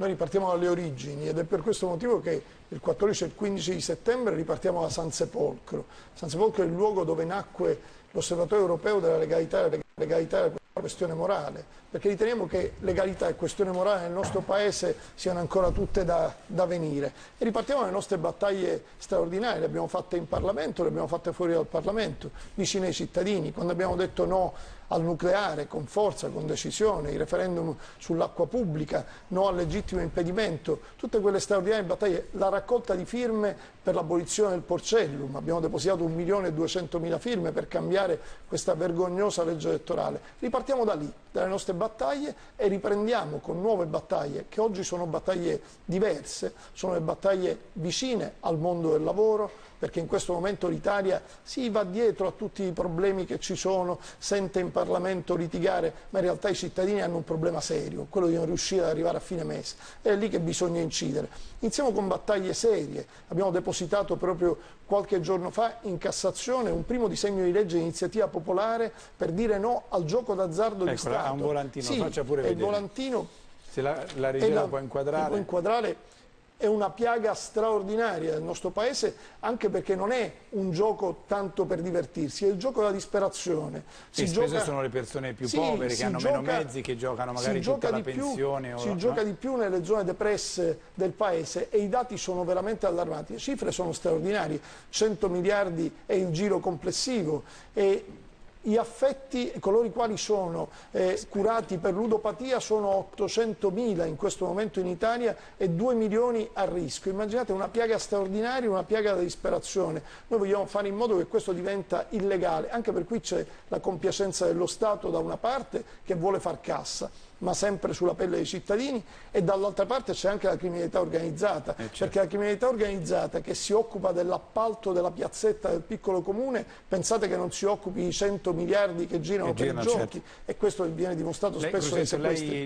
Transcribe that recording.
Noi ripartiamo dalle origini ed è per questo motivo che il 14 e il 15 di settembre ripartiamo da San Sepolcro. San Sepolcro è il luogo dove nacque l'Osservatorio Europeo della Legalità e la questione morale, perché riteniamo che legalità e questione morale nel nostro Paese siano ancora tutte da venire. E ripartiamo dalle nostre battaglie straordinarie, le abbiamo fatte in Parlamento, le abbiamo fatte fuori dal Parlamento, vicine ai cittadini, quando abbiamo detto no al nucleare con forza, con decisione, i referendum sull'acqua pubblica, no al legittimo impedimento, tutte quelle straordinarie battaglie, la raccolta di firme per l'abolizione del Porcellum, abbiamo depositato 1.200.000 firme per cambiare questa vergognosa legge elettorale. Ripartiamo da lì, dalle nostre battaglie e riprendiamo con nuove battaglie che oggi sono battaglie diverse, sono le battaglie vicine al mondo del lavoro, perché in questo momento l'Italia si va dietro a tutti i problemi che ci sono, sente in Parlamento litigare, ma in realtà i cittadini hanno un problema serio, quello di non riuscire ad arrivare a fine mese. È lì che bisogna incidere. Iniziamo con battaglie serie. Abbiamo depositato proprio qualche giorno fa in Cassazione un primo disegno di legge di iniziativa popolare per dire no al gioco d'azzardo di Stato. Ha un volantino, sì, faccia pure vedere. Il volantino, se la regia la può inquadrare. Può inquadrare. È una piaga straordinaria del nostro Paese, anche perché non è un gioco tanto per divertirsi, è il gioco della disperazione. Spesso sono le persone più povere che hanno meno mezzi, che giocano magari tutta la pensione. Si gioca di più nelle zone depresse del Paese e i dati sono veramente allarmanti. Le cifre sono straordinarie, 100 miliardi è il giro complessivo. E gli affetti, coloro i quali sono curati per ludopatia sono 800.000 in questo momento in Italia e 2 milioni a rischio. Immaginate una piaga straordinaria, una piaga della disperazione. Noi vogliamo fare in modo che questo diventa illegale, anche per cui c'è la compiacenza dello Stato da una parte che vuole far cassa, ma sempre sulla pelle dei cittadini, e dall'altra parte c'è anche la criminalità organizzata, perché la criminalità organizzata che si occupa dell'appalto della piazzetta del piccolo comune, pensate che non si occupi di 100 miliardi che girano per i giochi, e questo viene dimostrato spesso dai sequestri.